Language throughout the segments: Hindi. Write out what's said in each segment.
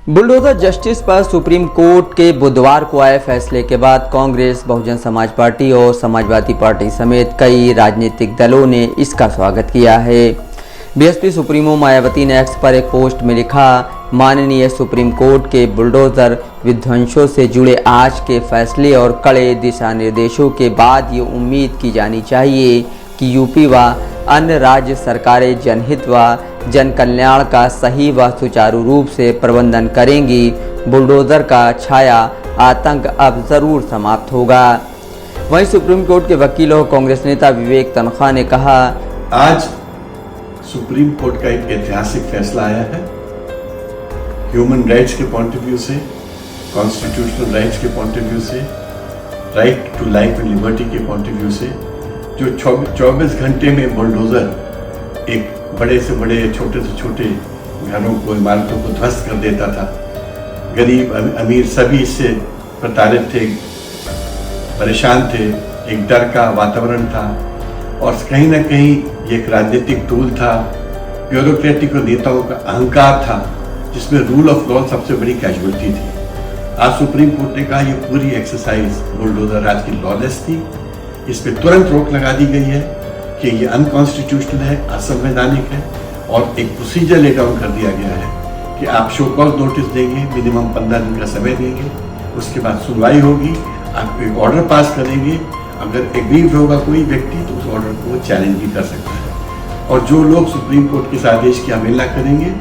बुलडोजर जस्टिस पर सुप्रीम कोर्ट के बुधवार को आए फैसले के बाद कांग्रेस, बहुजन समाज पार्टी और समाजवादी पार्टी समेत कई राजनीतिक दलों ने इसका स्वागत किया है। बीएसपी सुप्रीमो मायावती ने एक्स पर एक पोस्ट में लिखा, माननीय सुप्रीम कोर्ट के बुलडोजर विध्वंसों से जुड़े आज के फैसले और कड़े दिशा निर्देशों के बाद ये उम्मीद की जानी चाहिए कि यूपी व अन्य राज्य सरकारें जनहित व जन कल्याण का सही व सुचारू रूप से प्रबंधन करेंगी। बुलडोजर का छाया आतंक अब जरूर समाप्त होगा। वहीं सुप्रीम कोर्ट के वकील और कांग्रेस नेता विवेक तनखा ने कहा, आज सुप्रीम कोर्ट का एक ऐतिहासिक फैसला आया है। ह्यूमन राइट्स के पॉइंट ऑफ व्यू से, कॉन्स्टिट्यूशनल राइट्स के पॉइंट ऑफ व्यू से, right to life and liberty के पॉइंट ऑफ व्यू से, जो 24 घंटे में बुलडोजर एक बड़े से बड़े, छोटे से छोटे घरों को, इमारतों को ध्वस्त कर देता था। गरीब अमीर सभी इससे प्रताड़ित थे, परेशान थे, एक डर का वातावरण था और कहीं ना कहीं ये एक राजनीतिक टूल था, ब्यूरोक्रेटिक और नेताओं का अहंकार था, जिसमें रूल ऑफ लॉ सबसे बड़ी कैजुअलिटी थी। आज सुप्रीम कोर्ट ने कहा ये पूरी एक्सरसाइज बुलडोजर राज की लॉलेस थी, इस पर तुरंत रोक लगा दी गई है कि ये अनकॉन्स्टिट्यूशनल है, असंवैधानिक है और एक प्रोसीजर ले डाउन कर दिया गया है कि आप शो कॉज नोटिस देंगे, मिनिमम 15 दिन का समय देंगे, उसके बाद सुनवाई होगी, आप एक ऑर्डर पास करेंगे, अगर एग्रीव होगा कोई व्यक्ति तो उस ऑर्डर को चैलेंज भी कर सकता है और जो लोग सुप्रीम कोर्ट के इस आदेश की अवहेलना करेंगे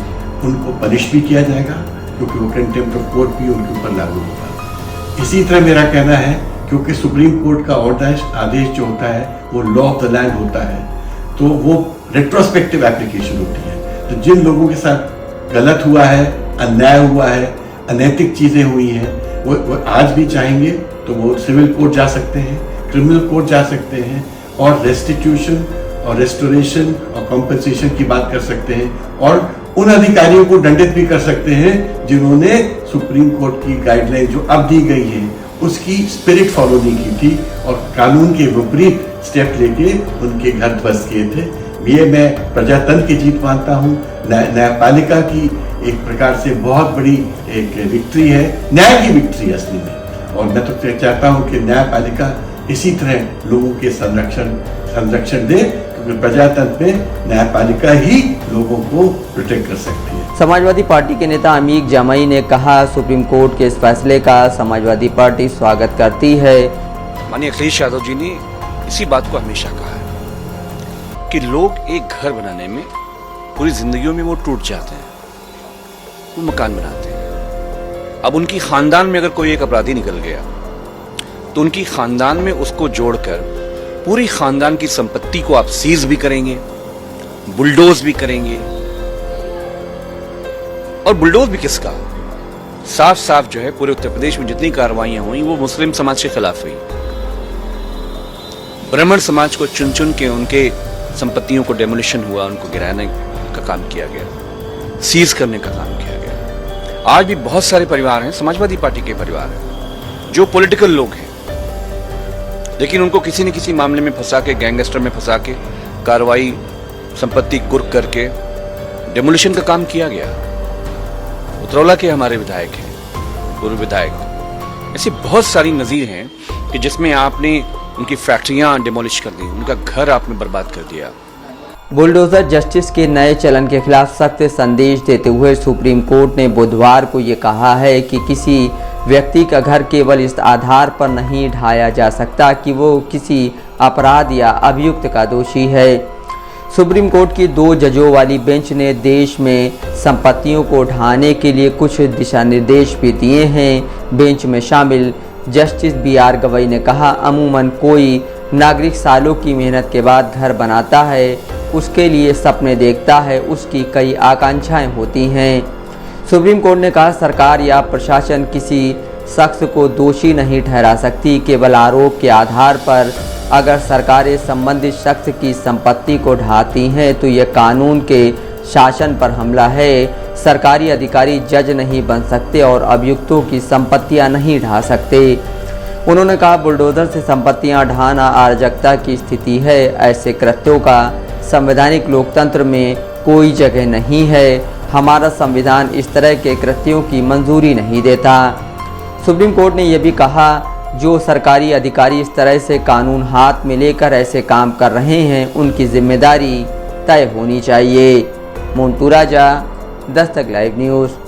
उनको पनिश भी किया जाएगा, क्योंकि वो कंटेम्प्ट ऑफ कोर्ट भी उनके ऊपर लागू होगा। इसी तरह मेरा कहना है, क्योंकि सुप्रीम कोर्ट का आदेश जो होता है वो लॉ ऑफ द लैंड होता है, तो वो रेट्रोस्पेक्टिव एप्लीकेशन होती है। तो जिन लोगों के साथ गलत हुआ है, अन्याय हुआ है, अनैतिक चीजें हुई हैं, वो आज भी चाहेंगे तो वो सिविल कोर्ट जा सकते हैं, क्रिमिनल कोर्ट जा सकते हैं और रेस्टिट्यूशन और रेस्टोरेशन और कॉम्पेंसेशन की बात कर सकते हैं और उन अधिकारियों को दंडित भी कर सकते हैं जिन्होंने सुप्रीम कोर्ट की गाइडलाइन जो अब दी गई है उसकी स्पिरिट फॉलो नहीं की थी और कानून के विपरीत स्टेप लेके उनके घर ध्वस्त किए थे। ये मैं प्रजातंत्र की जीत मानता हूँ, न्यायपालिका की एक प्रकार से बहुत बड़ी एक विक्ट्री है, न्याय की विक्ट्री असली में। और मैं तो चाहता हूँ कि न्यायपालिका इसी तरह लोगों के संरक्षण दे, क्योंकि प्रजातंत्र में न्यायपालिका ही लोगों को प्रोटेक्ट कर सकती है। समाजवादी पार्टी के नेता अमीक जामई ने कहा, सुप्रीम कोर्ट के इस फैसले का समाजवादी पार्टी स्वागत करती है। माननीय अखिलेश यादव जी ने इसी बात को हमेशा कहा है कि लोग एक घर बनाने में पूरी जिंदगियों में वो टूट जाते हैं, वो मकान बनाते हैं। अब उनकी खानदान में अगर कोई एक अपराधी निकल गया तो उनकी खानदान में उसको जोड़कर पूरी खानदान की संपत्ति को आप सीज भी करेंगे, बुलडोज भी करेंगे। और बुलडोज भी किसका? साफ साफ जो है पूरे उत्तर प्रदेश में जितनी कार्रवाइयां हुई वो मुस्लिम समाज के खिलाफ हुई। ब्राह्मण समाज को चुन चुन के उनके संपत्तियों को डेमोलिशन हुआ, उनको गिराने का काम किया गया, सीज करने का काम किया गया। आज भी बहुत सारे परिवार हैं, समाजवादी पार्टी के परिवार हैं, जो पॉलिटिकल लोग हैं, लेकिन उनको किसी न किसी मामले में फंसा के, गैंगस्टर में फंसा के, कार्रवाई, संपत्ति कुर्क करके डेमोलिशन का काम किया गया। उतरौला के हमारे विधायक हैं, पूर्व विधायक, ऐसी बहुत सारी नजीर हैं कि जिसमें आपने उनकी फैक्ट्रियां डिमोलिश कर दी, उनका घर आपने बर्बाद कर दिया। बुलडोजर जस्टिस के नए चलन के खिलाफ सख्त संदेश देते हुए सुप्रीम कोर्ट ने बुधवार को ये कहा है कि किसी व्यक्ति का घर केवल इस आधार पर नहीं ढाया जा सकता कि वो किसी अपराध या अभियुक्त का दोषी है। सुप्रीम कोर्ट की 2 जजों वाली बेंच ने देश में संपत्तियों को ढाने के लिए कुछ दिशा निर्देश भी दिए हैं। बेंच में शामिल जस्टिस BR गवई ने कहा, अमूमन कोई नागरिक सालों की मेहनत के बाद घर बनाता है, उसके लिए सपने देखता है, उसकी कई आकांक्षाएं होती हैं। सुप्रीम कोर्ट ने कहा, सरकार या प्रशासन किसी शख्स को दोषी नहीं ठहरा सकती। केवल आरोप के आधार पर अगर सरकारें संबंधित शख्स की संपत्ति को ढाती हैं तो यह कानून के शासन पर हमला है। सरकारी अधिकारी जज नहीं बन सकते और अभियुक्तों की संपत्तियां नहीं ढा सकते। उन्होंने कहा, बुलडोजर से संपत्तियां ढाना अराजकता की स्थिति है। ऐसे कृत्यों का संवैधानिक लोकतंत्र में कोई जगह नहीं है। हमारा संविधान इस तरह के कृत्यों की मंजूरी नहीं देता। सुप्रीम कोर्ट ने यह भी कहा, जो सरकारी अधिकारी इस तरह से कानून हाथ में लेकर ऐसे काम कर रहे हैं, उनकी जिम्मेदारी तय होनी चाहिए। मोन्टू राजा, दस्तक लाइव न्यूज़।